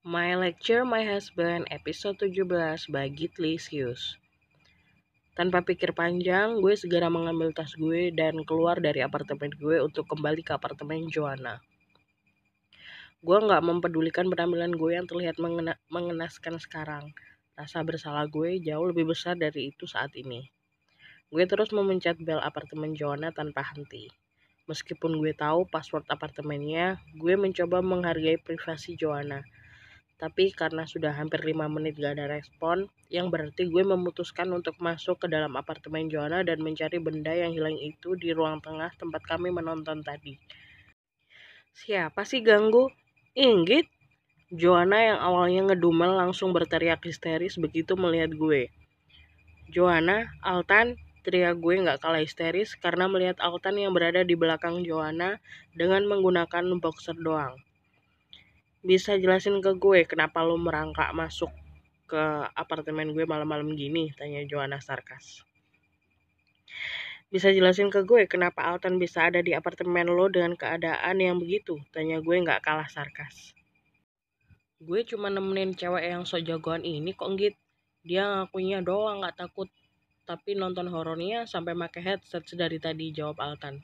My Lecture, My Husband, episode 17 by Gitlisius. Tanpa pikir panjang, gue segera mengambil tas gue dan keluar dari apartemen gue untuk kembali ke apartemen Joanna. Gue gak mempedulikan penampilan gue yang terlihat mengenaskan sekarang. Rasa bersalah gue jauh lebih besar dari itu saat ini. Gue terus memencet bel apartemen Joanna tanpa henti. Meskipun gue tahu password apartemennya, gue mencoba menghargai privasi Joanna. Tapi karena sudah hampir 5 menit gak ada respon, yang berarti gue memutuskan untuk masuk ke dalam apartemen Joanna dan mencari benda yang hilang itu di ruang tengah tempat kami menonton tadi. Siapa sih ganggu? Inggit? Joanna yang awalnya ngedumel langsung berteriak histeris begitu melihat gue. Joanna, Altan, teriak gue gak kalah histeris karena melihat Altan yang berada di belakang Joanna dengan menggunakan boxer doang. Bisa jelasin ke gue kenapa lo merangkak masuk ke apartemen gue malam-malam gini? Tanya Joanna sarkas. Bisa jelasin ke gue kenapa Altan bisa ada di apartemen lo dengan keadaan yang begitu? Tanya gue gak kalah sarkas. Gue cuma nemenin cewek yang so jagoan ini kok, Git. Dia ngakunya doang gak takut, tapi nonton horornya sampai pakai headset dari tadi, jawab Altan.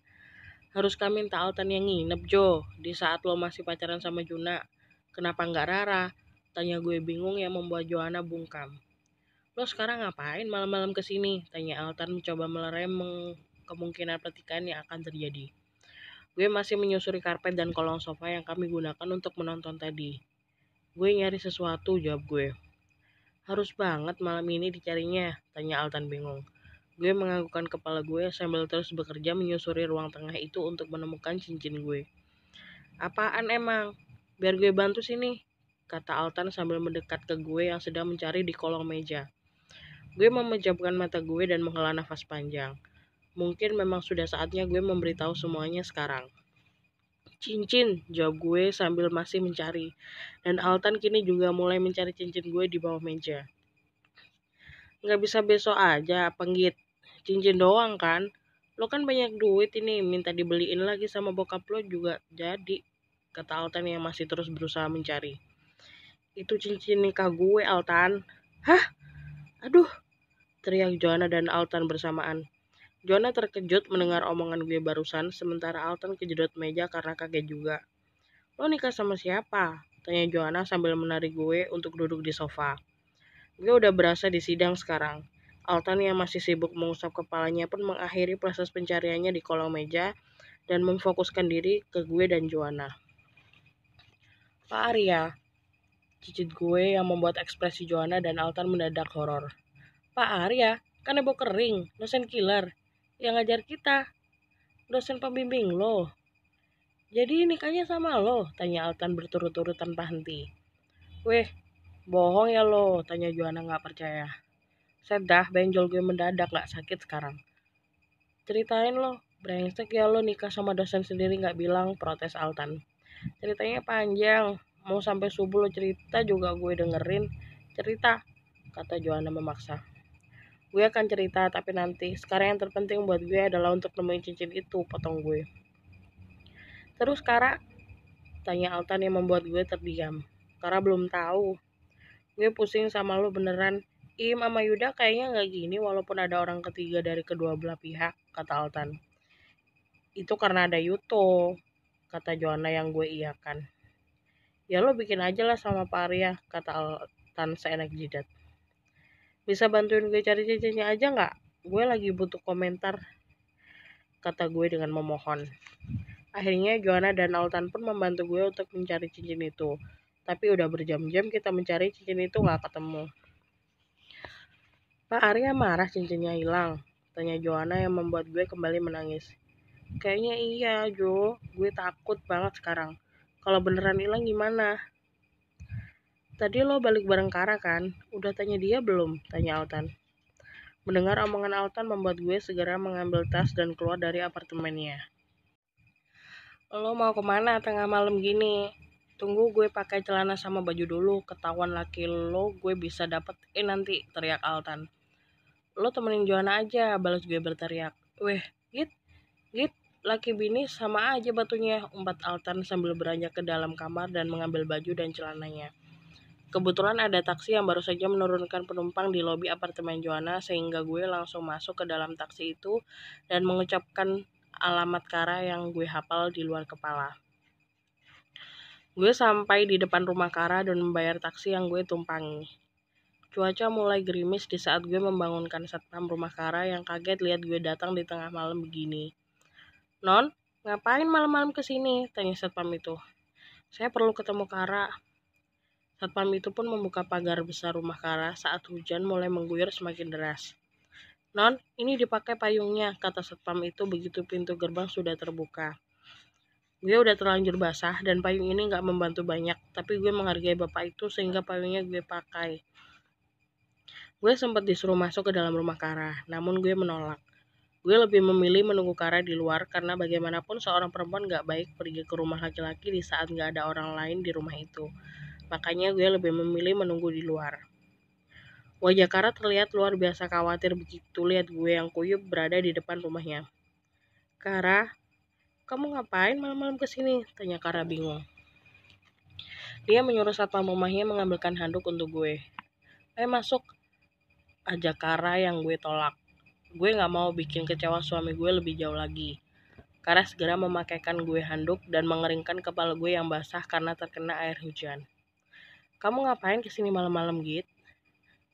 Harus kami minta Altan yang nginep, Jo, di saat lo masih pacaran sama Juna. Kenapa nggak Rara? Tanya gue bingung yang membuat Joanna bungkam. Lo sekarang ngapain malam-malam kesini? Tanya Altan mencoba melerem kemungkinan pertikaian yang akan terjadi. Gue masih menyusuri karpet dan kolong sofa yang kami gunakan untuk menonton tadi. Gue nyari sesuatu, jawab gue. Harus banget malam ini dicarinya? Tanya Altan bingung. Gue menganggukkan kepala gue sambil terus bekerja menyusuri ruang tengah itu untuk menemukan cincin gue. Apaan emang? Biar gue bantu sini, kata Altan sambil mendekat ke gue yang sedang mencari di kolong meja. Gue memejamkan mata gue dan menghela nafas panjang. Mungkin memang sudah saatnya gue memberitahu semuanya sekarang. Cincin, jawab gue sambil masih mencari. Dan Altan kini juga mulai mencari cincin gue di bawah meja. Nggak bisa besok aja, penggit. Cincin doang kan? Lo kan banyak duit ini, minta dibeliin lagi sama bokap lo juga jadi, kata Altan yang masih terus berusaha mencari. Itu cincin nikah gue, Altan. Hah? Aduh, teriak Joanna dan Altan bersamaan. Joanna terkejut mendengar omongan gue barusan, sementara Altan kejedot meja karena kaget juga. Lo nikah sama siapa? Tanya Joanna sambil menarik gue untuk duduk di sofa. Gue udah berasa di sidang sekarang. Altan yang masih sibuk mengusap kepalanya pun mengakhiri proses pencariannya di kolong meja dan memfokuskan diri ke gue dan Joanna. Pak Arya, cicit gue yang membuat ekspresi Joanna dan Altan mendadak horor. Pak Arya, kan Ibu Kering, dosen killer, yang ngajar kita, dosen pembimbing lo. Jadi nikahnya sama lo? Tanya Altan berturut-turut tanpa henti. Weh, bohong ya lo? Tanya Joanna gak percaya. Sedah, benjol gue mendadak gak sakit sekarang. Ceritain lo, brengsek ya lo nikah sama dosen sendiri gak bilang, protes Altan. Ceritanya panjang, mau sampai subuh lo cerita juga gue dengerin. Cerita, kata Joanna memaksa. Gue akan cerita tapi nanti. Sekarang yang terpenting buat gue adalah untuk nemuin cincin itu, potong gue. Terus Kara? Tanya Altan yang membuat gue terdiam. Kara belum tahu. Gue pusing sama lo beneran. Im sama Yuda kayaknya gak gini walaupun ada orang ketiga dari kedua belah pihak, kata Altan. Itu karena ada Yuto, kata Joanna yang gue iyakan. Ya lo bikin aja lah sama Pak Arya, kata Altan seenak jidat. Bisa bantuin gue cari cincinnya aja gak? Gue lagi butuh komentar, kata gue dengan memohon. Akhirnya Joanna dan Altan pun membantu gue untuk mencari cincin itu. Tapi udah berjam-jam kita mencari cincin itu gak ketemu. Pak Arya marah cincinnya hilang, tanya Joanna yang membuat gue kembali menangis. Kayaknya iya, Jo. Gue takut banget sekarang. Kalau beneran hilang gimana? Tadi lo balik bareng Kara kan? Udah tanya dia belum? Tanya Altan. Mendengar omongan Altan membuat gue segera mengambil tas dan keluar dari apartemennya. Lo mau kemana tengah malam gini? Tunggu gue pakai celana sama baju dulu. Ketahuan laki lo gue bisa dapetin nanti, teriak Altan. Lo temenin Joanna aja, balas gue berteriak. Weh, Git, laki bini sama aja batunya, umpat Altan sambil beranjak ke dalam kamar dan mengambil baju dan celananya. Kebetulan ada taksi yang baru saja menurunkan penumpang di lobi apartemen Joanna, sehingga gue langsung masuk ke dalam taksi itu dan mengucapkan alamat Kara yang gue hafal di luar kepala. Gue sampai di depan rumah Kara dan membayar taksi yang gue tumpangi. Cuaca mulai gerimis di saat gue membangunkan satpam rumah Kara yang kaget lihat gue datang di tengah malam begini. "Non, ngapain malam-malam kesini?" tanya satpam itu. "Saya perlu ketemu Kara." Satpam itu pun membuka pagar besar rumah Kara saat hujan mulai mengguyur semakin deras. "Non, ini dipakai payungnya," kata satpam itu begitu pintu gerbang sudah terbuka. Gue udah terlanjur basah dan payung ini gak membantu banyak, tapi gue menghargai bapak itu sehingga payungnya gue pakai. Gue sempat disuruh masuk ke dalam rumah Kara, namun gue menolak. Gue lebih memilih menunggu Kara di luar karena bagaimanapun seorang perempuan gak baik pergi ke rumah laki-laki di saat gak ada orang lain di rumah itu. Makanya gue lebih memilih menunggu di luar. Wajah Kara terlihat luar biasa khawatir begitu lihat gue yang kuyup berada di depan rumahnya. "Kara, kamu ngapain malam-malam kesini?" tanya Kara bingung. Dia menyuruh satpam rumahnya mengambilkan handuk untuk gue. "Ayo masuk," ajak Kara yang gue tolak. Gue gak mau bikin kecewa suami gue lebih jauh lagi. Kara segera memakaikan gue handuk dan mengeringkan kepala gue yang basah karena terkena air hujan. "Kamu ngapain kesini malam-malam, Git?"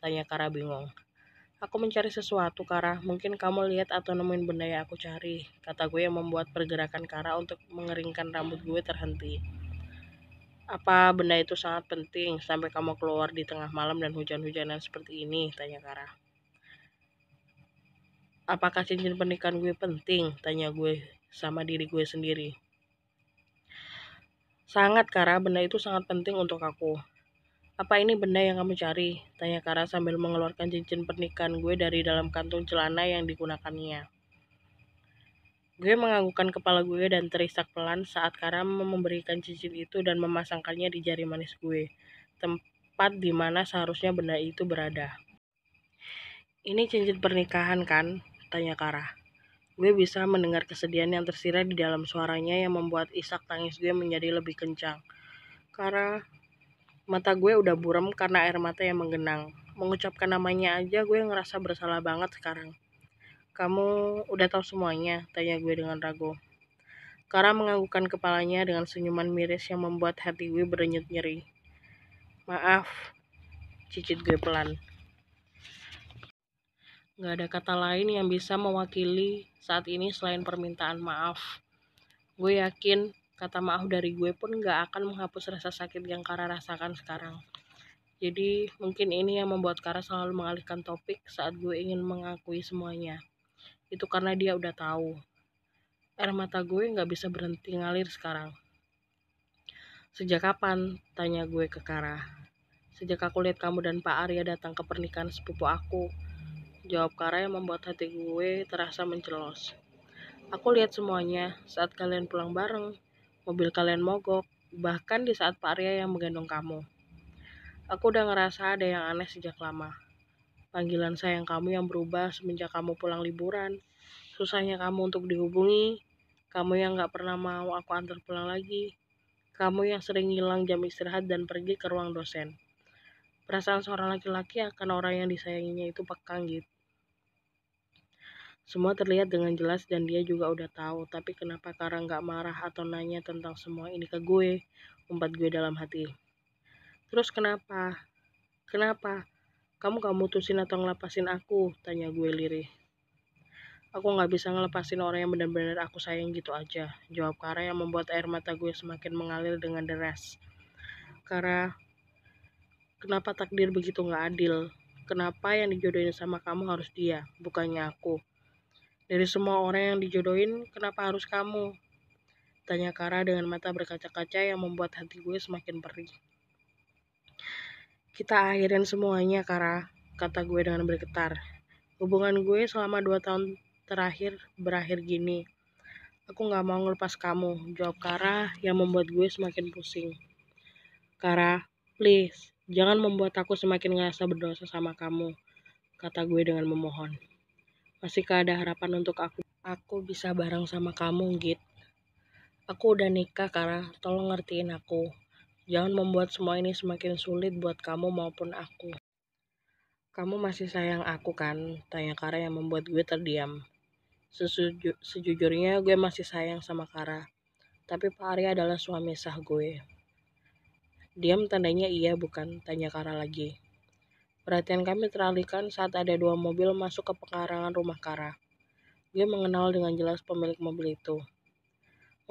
tanya Kara bingung. "Aku mencari sesuatu, Kara. Mungkin kamu lihat atau nemuin benda yang aku cari," kata gue yang membuat pergerakan Kara untuk mengeringkan rambut gue terhenti. "Apa benda itu sangat penting sampai kamu keluar di tengah malam dan hujan-hujanan seperti ini?" tanya Kara. "Apakah cincin pernikahan gue penting?" tanya gue sama diri gue sendiri. "Sangat, Kara. Benda itu sangat penting untuk aku." "Apa ini benda yang kamu cari?" tanya Kara sambil mengeluarkan cincin pernikahan gue dari dalam kantung celana yang digunakannya. Gue menganggukkan kepala gue dan terisak pelan saat Kara memberikan cincin itu dan memasangkannya di jari manis gue, tempat di mana seharusnya benda itu berada. "Ini cincin pernikahan kan?" tanya Kara. Gue bisa mendengar kesedihan yang tersirat di dalam suaranya yang membuat isak tangis gue menjadi lebih kencang. "Kara," mata gue udah buram karena air mata yang menggenang. Mengucapkan namanya aja gue ngerasa bersalah banget sekarang. "Kamu udah tahu semuanya?" tanya gue dengan ragu. Kara menganggukkan kepalanya dengan senyuman miris yang membuat hati gue berdenyut nyeri. "Maaf," cicit gue pelan. Gak ada kata lain yang bisa mewakili saat ini selain permintaan maaf. Gue yakin kata maaf dari gue pun gak akan menghapus rasa sakit yang Kara rasakan sekarang. Jadi mungkin ini yang membuat Kara selalu mengalihkan topik saat gue ingin mengakui semuanya. Itu karena dia udah tahu. Air mata gue gak bisa berhenti ngalir sekarang. "Sejak kapan?" tanya gue ke Kara. "Sejak aku lihat kamu dan Pak Arya datang ke pernikahan sepupu aku," jawab Kara yang membuat hati gue terasa mencelos. "Aku lihat semuanya saat kalian pulang bareng, mobil kalian mogok, bahkan di saat Pak Arya yang menggendong kamu. Aku udah ngerasa ada yang aneh sejak lama. Panggilan sayang kamu yang berubah semenjak kamu pulang liburan, susahnya kamu untuk dihubungi, kamu yang gak pernah mau aku antar pulang lagi, kamu yang sering hilang jam istirahat dan pergi ke ruang dosen. Perasaan seorang laki-laki akan orang yang disayanginya itu pekang gitu. Semua terlihat dengan jelas dan dia juga udah tahu, tapi kenapa Kara gak marah atau nanya tentang semua ini ke gue?" umpat gue dalam hati. "Terus kenapa? Kenapa? Kamu gak mutusin atau ngelepasin aku?" tanya gue lirih. "Aku gak bisa ngelepasin orang yang benar-benar aku sayang gitu aja," jawab Kara yang membuat air mata gue semakin mengalir dengan deras. "Kara, kenapa takdir begitu gak adil? Kenapa yang dijodohin sama kamu harus dia, bukannya aku? Dari semua orang yang dijodohin, kenapa harus kamu?" tanya Kara dengan mata berkaca-kaca yang membuat hati gue semakin perih. "Kita akhirin semuanya, Kara," kata gue dengan bergetar. "Hubungan gue selama 2 tahun terakhir berakhir gini. Aku gak mau ngelepas kamu," jawab Kara yang membuat gue semakin pusing. "Kara, please, jangan membuat aku semakin ngerasa berdosa sama kamu," kata gue dengan memohon. "Masihkah ada harapan untuk aku bisa bareng sama kamu, Git? Aku udah nikah, Kara, tolong ngertiin aku. Jangan membuat semua ini semakin sulit buat kamu maupun aku. Kamu masih sayang aku kan? Tanya Kara yang membuat gue terdiam. Sejujurnya gue masih sayang sama Kara. Tapi Pak Arya adalah suami sah gue. Diam tandanya iya bukan? Tanya Kara lagi. Perhatian kami teralihkan saat ada 2 mobil masuk ke pekarangan rumah Kara. Gue mengenal dengan jelas pemilik mobil itu.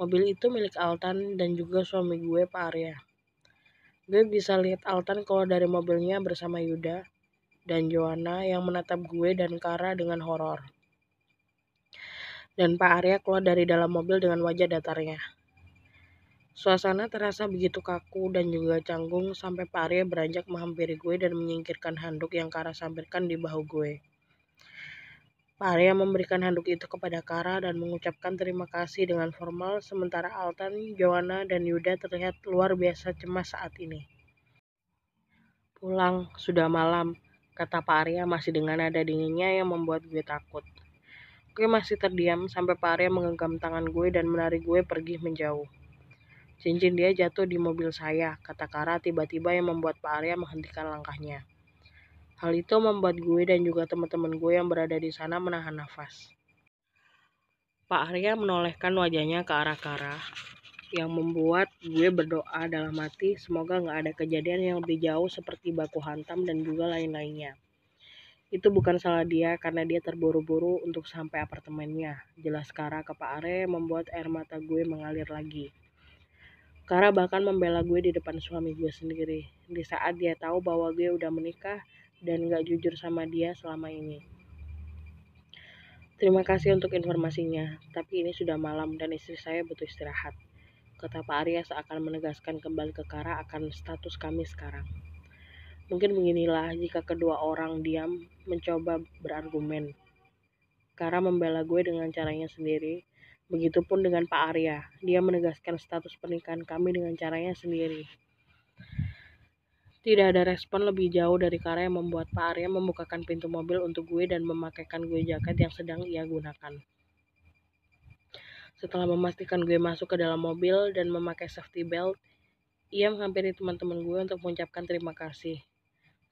Mobil itu milik Altan dan juga suami gue, Pak Arya. Gue bisa lihat Altan keluar dari mobilnya bersama Yuda dan Joanna yang menatap gue dan Kara dengan horor. Dan Pak Arya keluar dari dalam mobil dengan wajah datarnya. Suasana terasa begitu kaku dan juga canggung sampai Pak Arya beranjak menghampiri gue dan menyingkirkan handuk yang Kara sampirkan di bahu gue. Pak Arya memberikan handuk itu kepada Kara dan mengucapkan terima kasih dengan formal, sementara Altan, Joanna, dan Yuda terlihat luar biasa cemas saat ini. Pulang, sudah malam, kata Pak Arya masih dengan nada dinginnya yang membuat gue takut. Gue masih terdiam sampai Pak Arya menggenggam tangan gue dan menarik gue pergi menjauh. Cincin dia jatuh di mobil saya, kata Kara tiba-tiba yang membuat Pak Arya menghentikan langkahnya. Hal itu membuat gue dan juga teman-teman gue yang berada di sana menahan nafas. Pak Arya menolehkan wajahnya ke arah Kara, yang membuat gue berdoa dalam hati semoga gak ada kejadian yang lebih jauh seperti baku hantam dan juga lain-lainnya. Itu bukan salah dia karena dia terburu-buru untuk sampai apartemennya. Jelas Kara ke Pak Arya membuat air mata gue mengalir lagi. Kara bahkan membela gue di depan suami gue sendiri, di saat dia tahu bahwa gue udah menikah dan gak jujur sama dia selama ini. Terima kasih untuk informasinya, tapi ini sudah malam dan istri saya butuh istirahat, kata Pak Arya seakan menegaskan kembali ke Kara akan status kami sekarang. Mungkin beginilah jika kedua orang diam mencoba berargumen. Kara membela gue dengan caranya sendiri. Begitupun dengan Pak Arya, dia menegaskan status pernikahan kami dengan caranya sendiri. Tidak ada respon lebih jauh dari Kara yang membuat Pak Arya membukakan pintu mobil untuk gue dan memakaikan gue jaket yang sedang ia gunakan. Setelah memastikan gue masuk ke dalam mobil dan memakai safety belt, ia menghampiri teman-teman gue untuk mengucapkan terima kasih.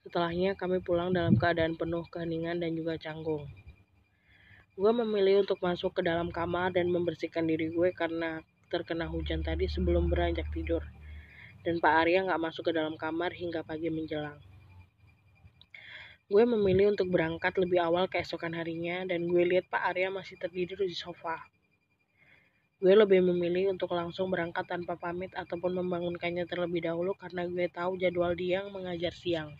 Setelahnya kami pulang dalam keadaan penuh keheningan dan juga canggung. Gue memilih untuk masuk ke dalam kamar dan membersihkan diri gue karena terkena hujan tadi sebelum beranjak tidur. Dan Pak Arya gak masuk ke dalam kamar hingga pagi menjelang. Gue memilih untuk berangkat lebih awal keesokan harinya dan gue lihat Pak Arya masih tertidur di sofa. Gue lebih memilih untuk langsung berangkat tanpa pamit ataupun membangunkannya terlebih dahulu karena gue tahu jadwal dia mengajar siang.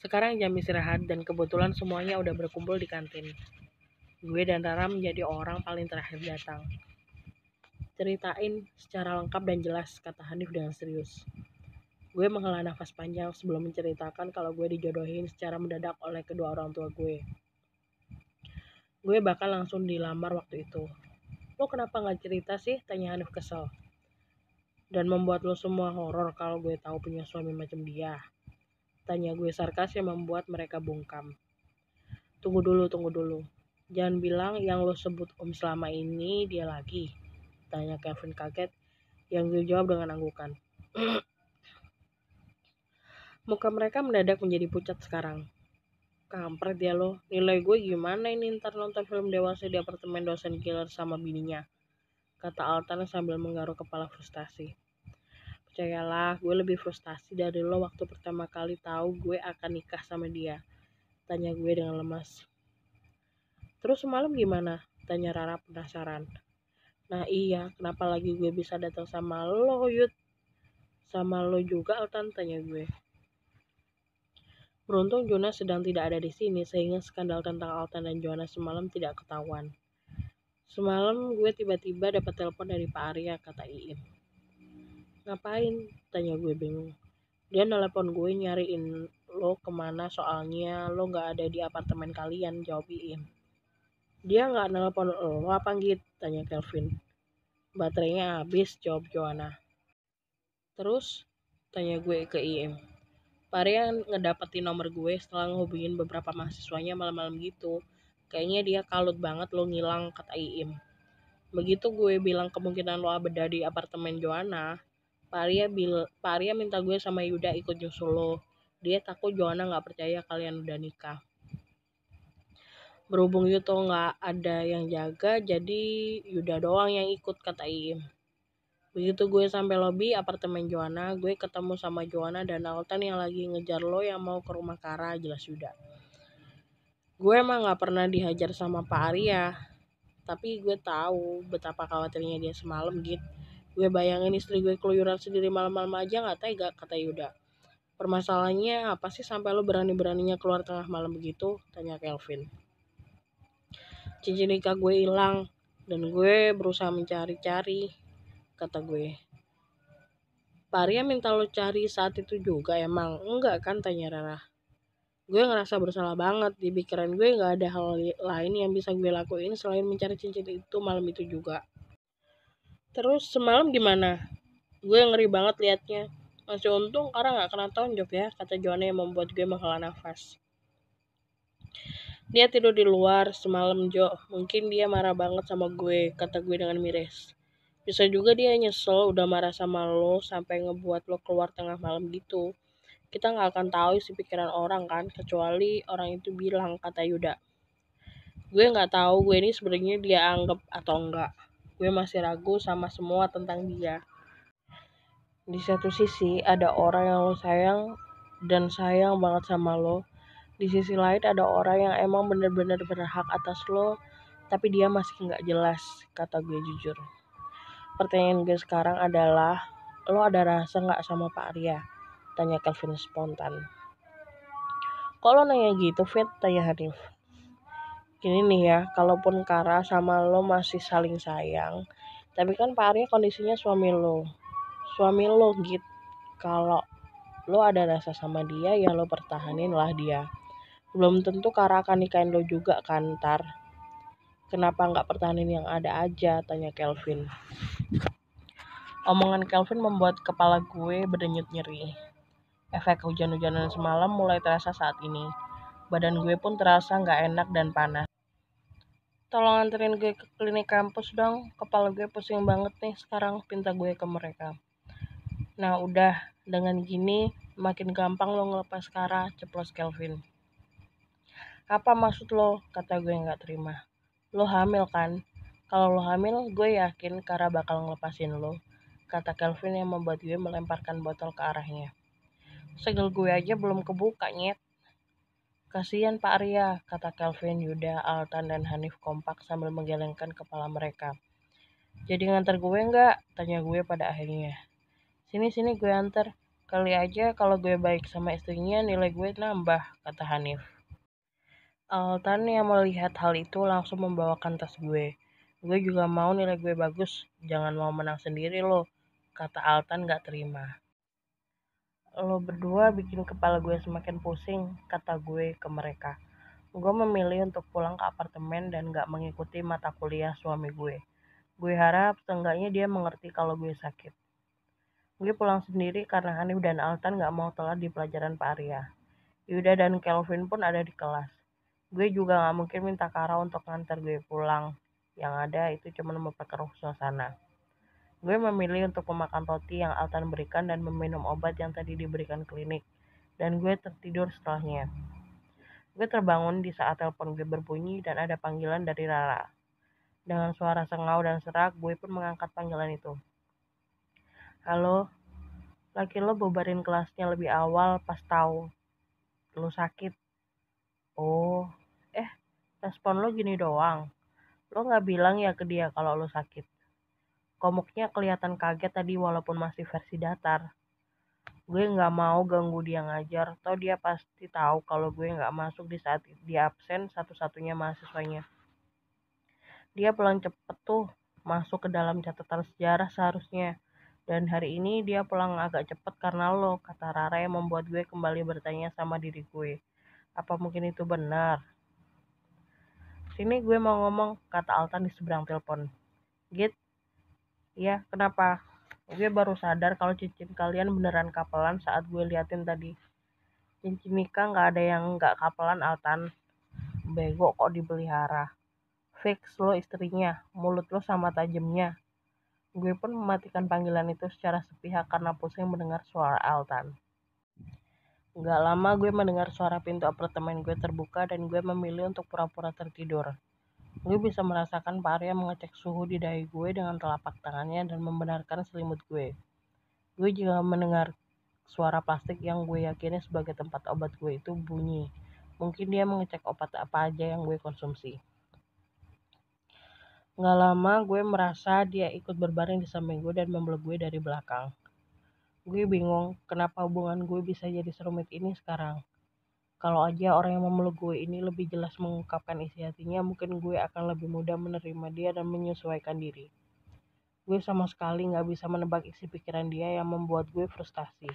Sekarang jam istirahat dan kebetulan semuanya udah berkumpul di kantin. Gue dan Rara menjadi orang paling terakhir datang. Ceritain secara lengkap dan jelas, kata Hanif dengan serius. Gue menghela nafas panjang sebelum menceritakan kalau gue dijodohin secara mendadak oleh kedua orang tua gue. Gue bahkan langsung dilamar waktu itu. Lo kenapa gak cerita sih? Tanya Hanif kesel. Dan membuat lo semua horor kalau gue tahu punya suami macam dia. Tanya gue sarkas yang membuat mereka bungkam. Tunggu dulu. Jangan bilang yang lo sebut om selama ini dia lagi. Tanya Kevin kaget, yang gue jawab dengan anggukan. Muka mereka mendadak menjadi pucat sekarang. Kampret ya lo, nilai gue gimana ini ntar nonton film dewasa di apartemen dosen killer sama bininya, kata Altan sambil menggaruk kepala frustasi. Percayalah, gue lebih frustasi dari lo waktu pertama kali tahu gue akan nikah sama dia, tanya gue dengan lemas. Terus semalam gimana? Tanya Rara penasaran. Nah iya, kenapa lagi gue bisa datang sama lo, Yud? Sama lo juga, Altan, tanya gue. Beruntung Jonas sedang tidak ada di sini sehingga skandal tentang Altan dan Jonas semalam tidak ketahuan. Semalam gue tiba-tiba dapat telepon dari Pak Arya, kata Iim. Ngapain? Tanya gue bingung. Dia nelpon gue nyariin lo kemana soalnya lo gak ada di apartemen kalian, jawab Iim. Dia gak nelpon lo apa gitu? Tanya Kelvin. Baterainya habis, jawab Joanna. Terus? Tanya gue ke Iim. Pak Arya ngedapetin nomor gue setelah ngehubungin beberapa mahasiswanya malam-malam gitu. Kayaknya dia kalut banget lo ngilang, kata Iim. Begitu gue bilang kemungkinan lo ada di apartemen Joanna, Pak Arya minta gue sama Yuda ikut nyusul lo. Dia takut Joanna nggak percaya kalian udah nikah. Berhubung Yuto nggak ada yang jaga, jadi Yuda doang yang ikut, kata Iim. Begitu gue sampai lobi apartemen Joanna, gue ketemu sama Joanna dan Altan yang lagi ngejar lo yang mau ke rumah Kara, jelas Yuda. Gue emang nggak pernah dihajar sama Pak Arya, tapi gue tahu betapa khawatirnya dia semalam gitu. Gue bayangin istri gue keluyuran sendiri malam-malam aja nggak tega, kata Yuda. Permasalahannya apa sih sampai lo berani-beraninya keluar tengah malam begitu? Tanya Kelvin. Cincin nikah gue hilang dan gue berusaha mencari-cari, kata gue. Pak Arya minta lo cari saat itu juga emang? Enggak kan, tanya Rara. Gue ngerasa bersalah banget, di pikiran gue gak ada hal lain yang bisa gue lakuin selain mencari cincin itu malam itu juga. Terus semalam gimana? Gue ngeri banget liatnya. Masih untung Kara gak kena tonjok ya, kata Joanna yang membuat gue menghela nafas. Dia tidur di luar semalam, Jo. Mungkin dia marah banget sama gue, kata gue dengan miris. Bisa juga dia nyesel udah marah sama lo sampai ngebuat lo keluar tengah malam gitu. Kita gak akan tahu isi pikiran orang kan, kecuali orang itu bilang, kata Yuda. Gue gak tahu gue ini sebenarnya dia anggap atau enggak. Gue masih ragu sama semua tentang dia. Di satu sisi ada orang yang lo sayang dan sayang banget sama lo. Di sisi lain ada orang yang emang bener-bener berhak atas lo, tapi dia masih gak jelas, kata gue jujur. Pertanyaan gue sekarang adalah, lo ada rasa gak sama Pak Arya? Tanya Kelvin spontan. Kok lo nanya gitu, Fit? Tanya Hanif. Gini nih ya, kalaupun Kara sama lo masih saling sayang, tapi kan Pak Arya kondisinya suami lo gitu. Kalau lo ada rasa sama dia, ya lo pertahanin lah dia. Belum tentu Kara akan nikahin lo juga kan ntar. Kenapa nggak pertahanin yang ada aja, tanya Kelvin. Omongan Kelvin membuat kepala gue berdenyut nyeri. Efek hujan-hujanan semalam mulai terasa saat ini. Badan gue pun terasa nggak enak dan panas. Tolong anterin gue ke klinik kampus dong. Kepala gue pusing banget nih sekarang, pinta gue ke mereka. Nah udah, dengan gini makin gampang lo ngelepas Kara, ceplos Kelvin. Apa maksud lo? Kata gue nggak terima. Lo hamil kan? Kalau lo hamil, gue yakin Kara bakal ngelepasin lo, kata Kelvin yang membuat gue melemparkan botol ke arahnya. Segel gue aja belum kebuka, nyet. Kasihan Pak Arya, kata Kelvin, Yuda, Altan, dan Hanif kompak sambil menggelengkan kepala mereka. Jadi nganter gue nggak? Tanya gue pada akhirnya. Sini gue anter. Kali aja kalau gue baik sama istrinya nilai gue nambah, kata Hanif. Altan yang melihat hal itu langsung membawakan tas gue. Gue juga mau nilai gue bagus, jangan mau menang sendiri lo, kata Altan gak terima. Lo berdua bikin kepala gue semakin pusing, kata gue ke mereka. Gue memilih untuk pulang ke apartemen dan gak mengikuti mata kuliah suami gue. Gue harap seenggaknya dia mengerti kalau gue sakit. Gue pulang sendiri karena Hanif dan Altan gak mau telat di pelajaran Pak Arya. Yuda dan Kelvin pun ada di kelas. Gue juga gak mungkin minta Kara untuk nganter gue pulang. Yang ada itu cuma memperkeruh suasana. Gue memilih untuk memakan roti yang Altan berikan dan meminum obat yang tadi diberikan klinik. Dan gue tertidur setelahnya. Gue terbangun di saat telepon gue berbunyi dan ada panggilan dari Rara. Dengan suara sengau dan serak, gue pun mengangkat panggilan itu. Halo, laki lo bubarin kelasnya lebih awal pas tahu lo sakit. Oh, respon lo gini doang. Lo gak bilang ya ke dia kalau lo sakit. Komuknya kelihatan kaget tadi walaupun masih versi datar. Gue gak mau ganggu dia ngajar, toh dia pasti tahu kalau gue gak masuk di saat dia absen satu-satunya mahasiswanya. Dia pulang cepet tuh, masuk ke dalam catatan sejarah seharusnya. Dan hari ini dia pulang agak cepet karena lo, kata Rara yang membuat gue kembali bertanya sama diri gue. Apa mungkin itu benar? Sini gue mau ngomong, kata Altan di seberang telepon. Git, ya kenapa? Gue baru sadar kalau cincin kalian beneran kapelan saat gue liatin tadi. Cincin nikah gak ada yang gak kapelan, Altan. Bego kok dipelihara. Fix lo istrinya, mulut lo sama tajamnya. Gue pun mematikan panggilan itu secara sepihak karena pusing mendengar suara Altan. Gak lama gue mendengar suara pintu apartemen gue terbuka dan gue memilih untuk pura-pura tertidur. Gue bisa merasakan Pak Arya mengecek suhu di dahi gue dengan telapak tangannya dan membenarkan selimut gue. Gue juga mendengar suara plastik yang gue yakini sebagai tempat obat gue itu bunyi. Mungkin dia mengecek obat apa aja yang gue konsumsi. Gak lama gue merasa dia ikut berbaring di samping gue dan memeluk gue dari belakang. Gue bingung kenapa hubungan gue bisa jadi serumit ini sekarang. Kalau aja orang yang memeluk gue ini lebih jelas mengungkapkan isi hatinya, mungkin gue akan lebih mudah menerima dia dan menyesuaikan diri. Gue sama sekali gak bisa menebak isi pikiran dia yang membuat gue frustasi.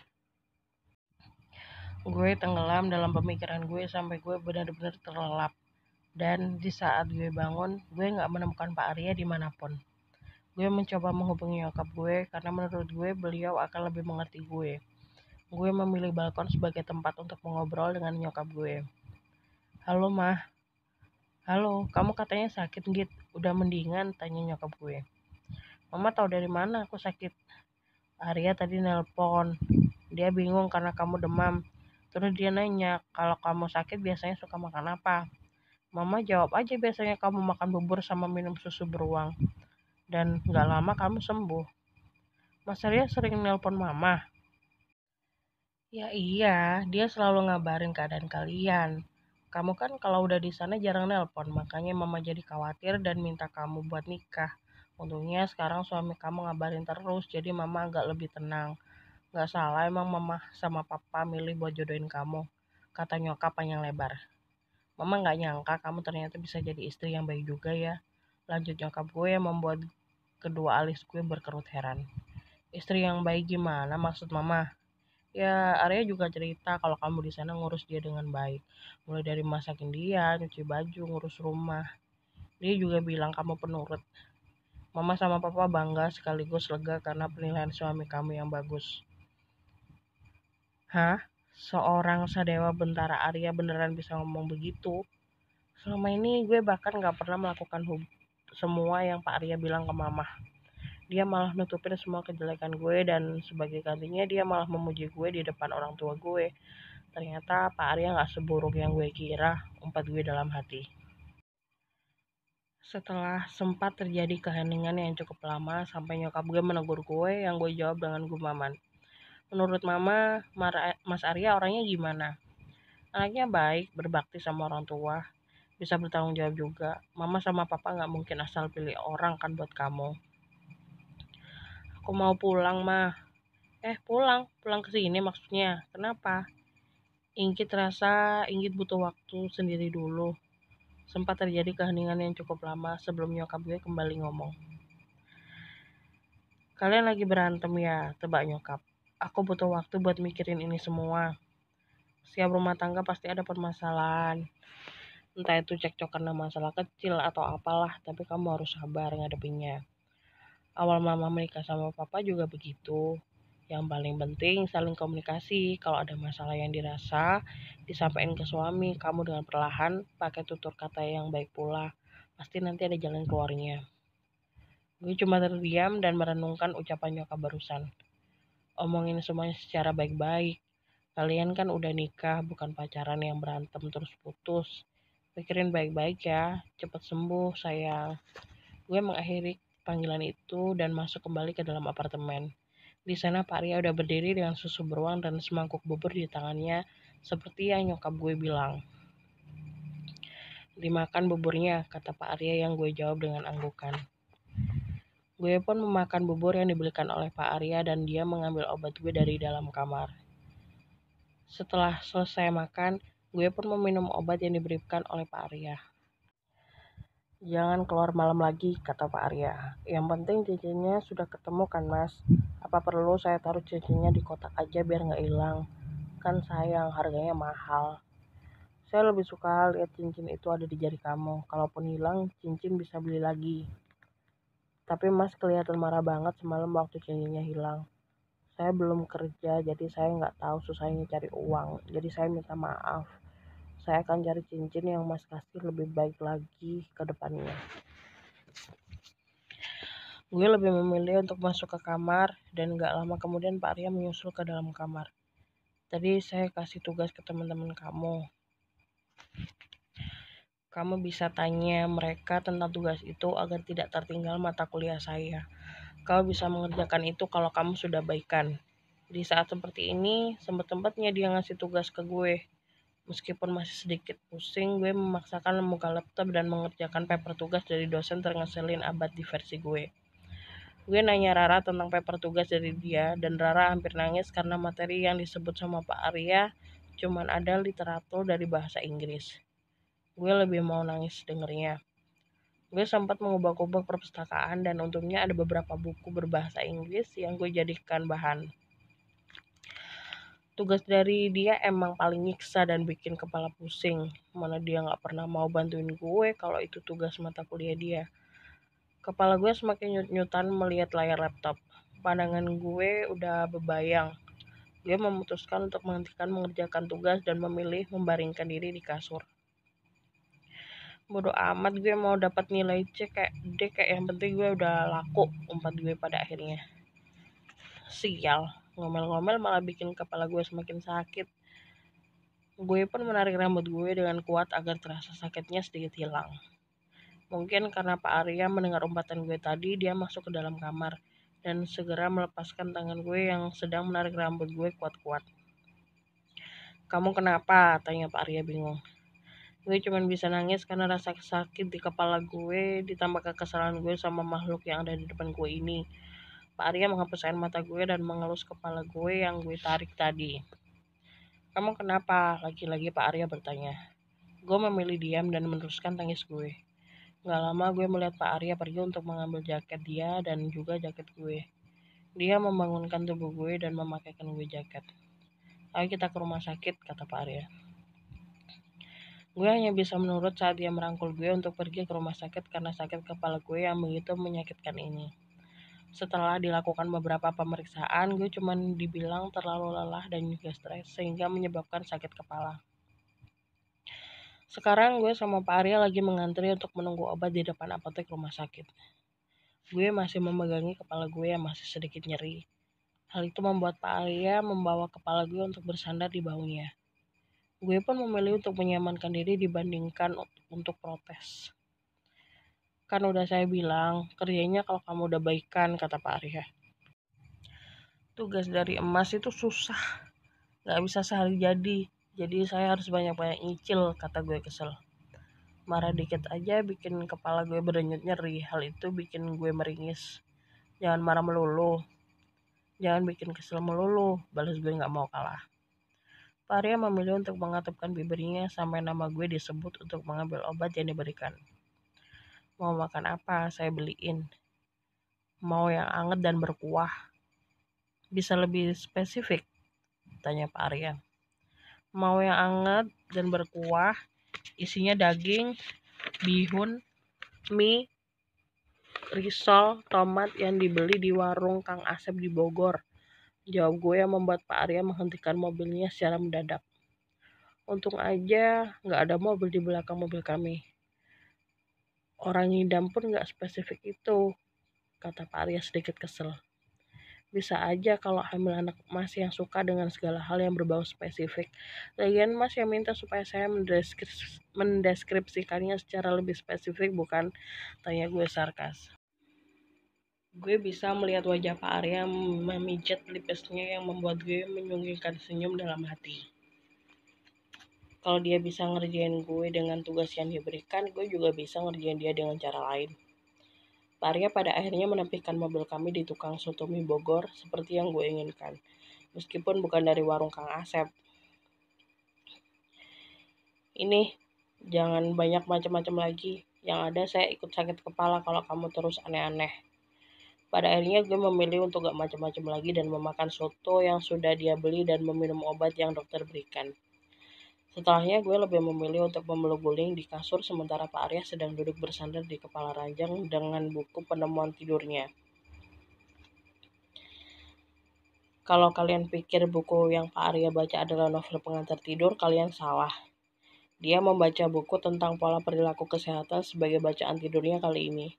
Gue tenggelam dalam pemikiran gue sampai gue benar-benar terlelap. Dan di saat gue bangun, gue gak menemukan Pak Arya dimanapun. Gue mencoba menghubungi nyokap gue karena menurut gue beliau akan lebih mengerti gue. Gue memilih balkon sebagai tempat untuk mengobrol dengan nyokap gue. Halo mah, halo, kamu katanya sakit Git, udah mendingan? Tanya nyokap gue. Mama tahu dari mana aku sakit? Arya tadi nelpon, dia bingung karena kamu demam. Terus dia nanya, kalau kamu sakit biasanya suka makan apa? Mama jawab aja biasanya kamu makan bubur sama minum susu beruang. Dan gak lama kamu sembuh. Mas Arya sering nelpon mama? Ya iya, dia selalu ngabarin keadaan kalian. Kamu kan kalau udah di sana jarang nelpon, makanya mama jadi khawatir dan minta kamu buat nikah. Untungnya sekarang suami kamu ngabarin terus, jadi mama agak lebih tenang. Gak salah emang mama sama papa milih buat jodohin kamu, kata nyokap panjang lebar. Mama gak nyangka kamu ternyata bisa jadi istri yang baik juga ya. Lanjut nyokap gue yang membuat kedua alis gue berkerut heran. Istri yang baik gimana maksud mama? Ya, Arya juga cerita kalau kamu di sana ngurus dia dengan baik. Mulai dari masakin dia, nyuci baju, ngurus rumah. Dia juga bilang kamu penurut. Mama sama papa bangga sekaligus lega karena penilaian suami kamu yang bagus. Hah? Seorang Sadewa Bentara Arya beneran bisa ngomong begitu? Selama ini gue bahkan gak pernah melakukan semua yang Pak Arya bilang ke mama. Dia malah nutupin semua kejelekan gue dan sebagai gantinya dia malah memuji gue di depan orang tua gue. Ternyata Pak Arya gak seburuk yang gue kira, umpat gue dalam hati. Setelah sempat terjadi keheningan yang cukup lama sampai nyokap gue menegur gue yang gue jawab dengan gumaman. Menurut mama, Mas Arya orangnya gimana? Anaknya baik, berbakti sama orang tua, bisa bertanggung jawab juga. Mama sama papa gak mungkin asal pilih orang kan buat kamu. Aku mau pulang mah. Pulang ke sini maksudnya. Kenapa? Inggit butuh waktu sendiri dulu. Sempat terjadi keheningan yang cukup lama sebelum nyokap gue kembali ngomong. Kalian lagi berantem ya, tebak nyokap. Aku butuh waktu buat mikirin ini semua. Setiap rumah tangga pasti ada permasalahan. Entah itu cekcok karena masalah kecil atau apalah, tapi kamu harus sabar ngadepinnya. Awal mama menikah sama papa juga begitu. Yang paling penting saling komunikasi. Kalau ada masalah yang dirasa, disampaikan ke suami kamu dengan perlahan, pakai tutur kata yang baik pula. Pasti nanti ada jalan keluarnya. Gue cuma terdiam dan merenungkan ucapan nyokap barusan. Omongin semuanya secara baik-baik. Kalian kan udah nikah, bukan pacaran yang berantem terus putus. Pikirin baik-baik ya, cepet sembuh sayang. Gue mengakhiri panggilan itu dan masuk kembali ke dalam apartemen. Di sana Pak Ria udah berdiri dengan susu beruang dan semangkuk bubur di tangannya, seperti yang nyokap gue bilang. Dimakan buburnya, kata Pak Arya yang gue jawab dengan anggukan. Gue pun memakan bubur yang dibelikan oleh Pak Arya dan dia mengambil obat gue dari dalam kamar. Setelah selesai makan, gue pun meminum obat yang diberikan oleh Pak Arya. Jangan keluar malam lagi, kata Pak Arya. Yang penting cincinnya sudah ketemu kan mas? Apa perlu saya taruh cincinnya di kotak aja biar gak hilang? Kan sayang, harganya mahal. Saya lebih suka lihat cincin itu ada di jari kamu. Kalaupun hilang, cincin bisa beli lagi. Tapi mas kelihatan marah banget semalam waktu cincinnya hilang. Saya belum kerja, jadi saya nggak tahu susahnya cari uang. Jadi saya minta maaf. Saya akan cari cincin yang mas kasih lebih baik lagi ke depannya. Gue lebih memilih untuk masuk ke kamar dan gak lama kemudian Pak Arya menyusul ke dalam kamar. Tadi saya kasih tugas ke teman-teman kamu. Kamu bisa tanya mereka tentang tugas itu agar tidak tertinggal mata kuliah saya. Kau bisa mengerjakan itu kalau kamu sudah baikan. Di saat seperti ini, sempat-sempatnya dia ngasih tugas ke gue. Meskipun masih sedikit pusing, gue memaksakan membuka laptop dan mengerjakan paper tugas dari dosen terngeselin abad di versi gue. Gue nanya Rara tentang paper tugas dari dia, dan Rara hampir nangis karena materi yang disebut sama Pak Arya cuman ada literatur dari bahasa Inggris. Gue lebih mau nangis dengernya. Gue sempat mengubah-ubah perpustakaan dan untungnya ada beberapa buku berbahasa Inggris yang gue jadikan bahan. Tugas dari dia emang paling nyiksa dan bikin kepala pusing. Mana dia gak pernah mau bantuin gue kalau itu tugas mata kuliah dia. Kepala gue semakin nyut-nyutan melihat layar laptop. Pandangan gue udah bebayang. Gue memutuskan untuk menghentikan mengerjakan tugas dan memilih membaringkan diri di kasur. Bodoh amat gue mau dapat nilai C kayak D, kayak yang penting gue udah laku, umpat gue pada akhirnya. Sial, ngomel-ngomel malah bikin kepala gue semakin sakit. Gue pun menarik rambut gue dengan kuat agar terasa sakitnya sedikit hilang. Mungkin karena Pak Arya mendengar umpatan gue tadi, dia masuk ke dalam kamar dan segera melepaskan tangan gue yang sedang menarik rambut gue kuat-kuat. Kamu kenapa? Tanya Pak Arya bingung. Gue cuma bisa nangis karena rasa sakit di kepala gue ditambah kekesalan gue sama makhluk yang ada di depan gue ini. Pak Arya menghapus air mata gue dan mengelus kepala gue yang gue tarik tadi. Kamu kenapa? Lagi-lagi Pak Arya bertanya. Gue memilih diam dan meneruskan tangis gue. Gak lama gue melihat Pak Arya pergi untuk mengambil jaket dia dan juga jaket gue. Dia membangunkan tubuh gue dan memakaikan gue jaket. Ayo kita ke rumah sakit, kata Pak Arya. Gue hanya bisa menurut saat dia merangkul gue untuk pergi ke rumah sakit karena sakit kepala gue yang begitu menyakitkan ini. Setelah dilakukan beberapa pemeriksaan, gue cuma dibilang terlalu lelah dan juga stres sehingga menyebabkan sakit kepala. Sekarang gue sama Pak Arya lagi mengantri untuk menunggu obat di depan apotek rumah sakit. Gue masih memegangi kepala gue yang masih sedikit nyeri. Hal itu membuat Pak Arya membawa kepala gue untuk bersandar di bahunya. Gue pun memilih untuk menyamankan diri dibandingkan untuk protes. Kan udah saya bilang, kerjanya kalau kamu udah baikan, kata Pak Arya. Tugas dari emas itu susah, gak bisa sehari jadi saya harus banyak-banyak nyicil, kata gue kesel. Marah dikit aja bikin kepala gue berdenyut nyeri, hal itu bikin gue meringis. Jangan marah melulu, jangan bikin kesel melulu, balas gue gak mau kalah. Pak Arya memilih untuk mengatupkan bibirnya sampai nama gue disebut untuk mengambil obat yang diberikan. Mau makan apa? Saya beliin. Mau yang anget dan berkuah. Bisa lebih spesifik? Tanya Pak Arya. Mau yang anget dan berkuah, isinya daging, bihun, mie, risol, tomat yang dibeli di warung Kang Asep di Bogor. Jawab gue yang membuat Pak Arya menghentikan mobilnya secara mendadak. Untung aja gak ada mobil di belakang mobil kami. Orang ngidam pun gak spesifik itu, kata Pak Arya sedikit kesel. Bisa aja kalau hamil anak Mas yang suka dengan segala hal yang berbau spesifik. Lagian Mas yang minta supaya saya mendeskripsikannya secara lebih spesifik, bukan? Tanya gue sarkas. Gue bisa melihat wajah Pak Arya memijat lipisnya yang membuat gue menyunggingkan senyum dalam hati. Kalau dia bisa ngerjain gue dengan tugas yang diberikan, gue juga bisa ngerjain dia dengan cara lain. Pak Arya pada akhirnya menepikan mobil kami di tukang soto mie Bogor seperti yang gue inginkan, meskipun bukan dari warung Kang Asep. Ini, jangan banyak macam-macam lagi. Yang ada saya ikut sakit kepala kalau kamu terus aneh-aneh. Pada akhirnya gue memilih untuk gak macam-macam lagi dan memakan soto yang sudah dia beli dan meminum obat yang dokter berikan. Setelahnya gue lebih memilih untuk memeluk guling di kasur sementara Pak Arya sedang duduk bersandar di kepala ranjang dengan buku penemuan tidurnya. Kalau kalian pikir buku yang Pak Arya baca adalah novel pengantar tidur, kalian salah. Dia membaca buku tentang pola perilaku kesehatan sebagai bacaan tidurnya kali ini.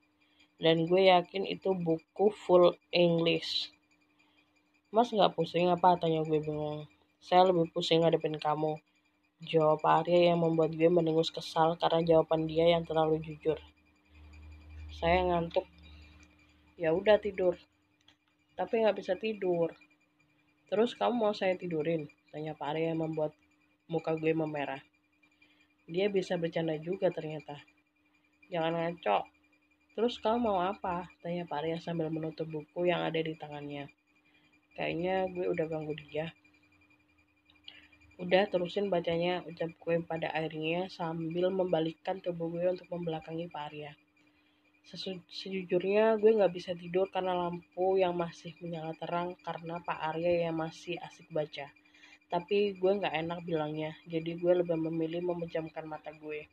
Dan gue yakin itu buku full English. Mas nggak pusing apa? Tanya gue bingung. Saya lebih pusing ngadepin kamu. Jawab Arya yang membuat gue mendengus kesal karena jawaban dia yang terlalu jujur. Saya ngantuk. Ya udah tidur. Tapi nggak bisa tidur. Terus kamu mau saya tidurin? Tanya Pak Arya yang membuat muka gue memerah. Dia bisa bercanda juga ternyata. Jangan ngaco. Terus kamu mau apa? Tanya Pak Arya sambil menutup buku yang ada di tangannya. Kayaknya gue udah ganggu dia. Udah terusin bacanya, ucap gue pada akhirnya sambil membalikkan tubuh gue untuk membelakangi Pak Arya. Sejujurnya gue gak bisa tidur karena lampu yang masih menyala terang karena Pak Arya yang masih asik baca. Tapi gue gak enak bilangnya, jadi gue lebih memilih memejamkan mata gue.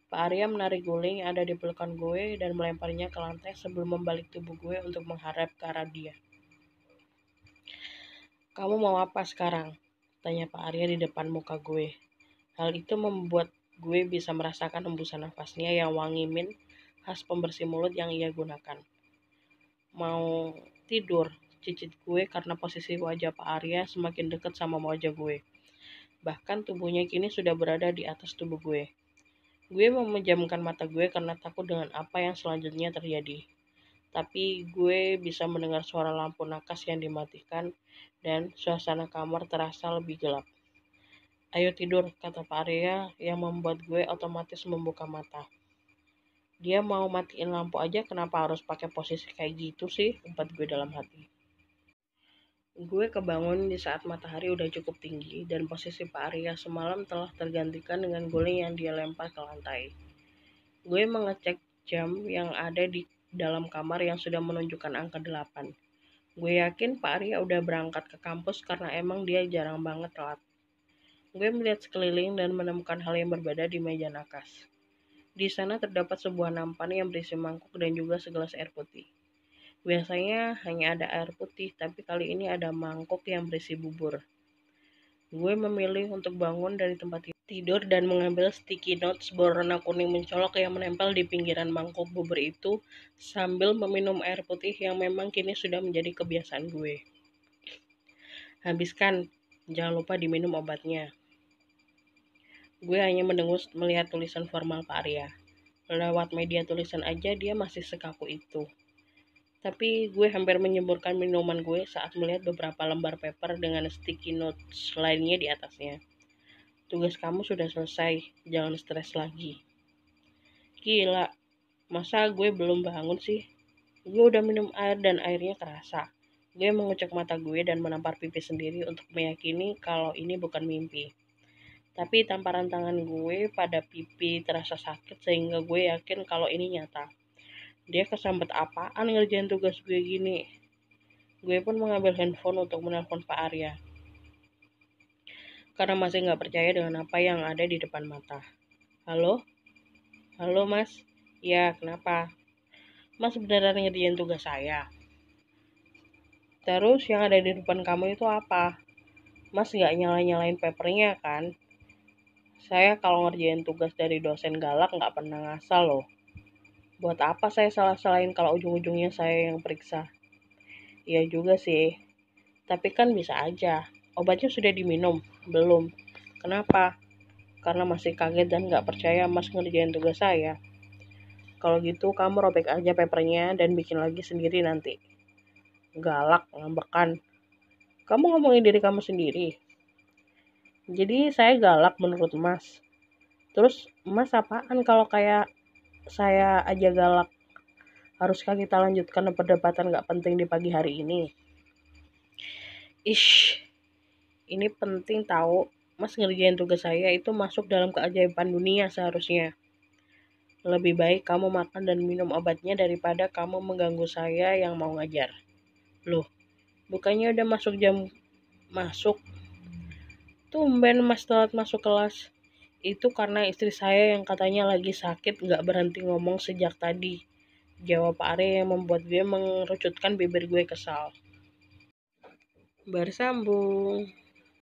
Pak Arya menarik guling yang ada di pelukan gue dan melemparnya ke lantai sebelum membalik tubuh gue untuk menghadap ke arah dia. Kamu mau apa sekarang? Tanya Pak Arya di depan muka gue. Hal itu membuat gue bisa merasakan hembusan nafasnya yang wangi mint khas pembersih mulut yang ia gunakan. Mau tidur, cicit gue karena posisi wajah Pak Arya semakin dekat sama wajah gue. Bahkan tubuhnya kini sudah berada di atas tubuh gue. Gue memejamkan mata gue karena takut dengan apa yang selanjutnya terjadi. Tapi gue bisa mendengar suara lampu nakas yang dimatikan dan suasana kamar terasa lebih gelap. Ayo tidur, kata Pak Arya yang membuat gue otomatis membuka mata. Dia mau matiin lampu aja, kenapa harus pakai posisi kayak gitu sih? Umpat gue dalam hati. Gue kebangun di saat matahari udah cukup tinggi dan posisi Pak Arya semalam telah tergantikan dengan guling yang dia lempar ke lantai. Gue mengecek jam yang ada di dalam kamar yang sudah menunjukkan angka 8. Gue yakin Pak Arya udah berangkat ke kampus karena emang dia jarang banget telat. Gue melihat sekeliling dan menemukan hal yang berbeda di meja nakas. Di sana terdapat sebuah nampan yang berisi mangkuk dan juga segelas air putih. Biasanya hanya ada air putih, tapi kali ini ada mangkuk yang berisi bubur. Gue memilih untuk bangun dari tempat tidur dan mengambil sticky notes berwarna kuning mencolok yang menempel di pinggiran mangkuk bubur itu sambil meminum air putih yang memang kini sudah menjadi kebiasaan gue. Habiskan, jangan lupa diminum obatnya. Gue hanya mendengus melihat tulisan formal Pak Arya. Lewat media tulisan aja dia masih sekaku itu. Tapi gue hampir menyemburkan minuman gue saat melihat beberapa lembar paper dengan sticky notes lainnya di atasnya. Tugas kamu sudah selesai, jangan stres lagi. Gila, masa gue belum bangun sih? Gue udah minum air dan airnya terasa. Gue mengucek mata gue dan menampar pipi sendiri untuk meyakini kalau ini bukan mimpi. Tapi tamparan tangan gue pada pipi terasa sakit sehingga gue yakin kalau ini nyata. Dia kesambet apaan ngerjain tugas gue gini? Gue pun mengambil handphone untuk menelpon Pak Arya. Karena masih gak percaya dengan apa yang ada di depan mata. Halo? Halo mas? Ya, kenapa? Mas beneran ngerjain tugas saya? Terus yang ada di depan kamu itu apa? Mas gak nyalain papernya kan? Saya kalau ngerjain tugas dari dosen galak gak pernah ngasal loh. Buat apa saya salah-salahin kalau ujung-ujungnya saya yang periksa? Iya juga sih. Tapi kan bisa aja. Obatnya sudah diminum? Belum. Kenapa? Karena masih kaget dan gak percaya mas ngerjain tugas saya. Kalau gitu kamu robek aja papernya dan bikin lagi sendiri nanti. Galak, ngambekan. Kamu ngomongin diri kamu sendiri. Jadi saya galak menurut mas. Terus mas apaan kalau kayak saya aja galak? Haruskah kita lanjutkan perdebatan gak penting di pagi hari ini? Ish, ini penting tahu. Mas ngerjain tugas saya itu masuk dalam keajaiban dunia seharusnya. Lebih baik kamu makan dan minum obatnya daripada kamu mengganggu saya yang mau ngajar. Loh, bukannya udah masuk jam masuk? Tumben mas telat masuk kelas. Itu karena istri saya yang katanya lagi sakit gak berhenti ngomong sejak tadi. Jawab Pak Arya yang membuat gue mengerucutkan bibir gue kesal. Bersambung.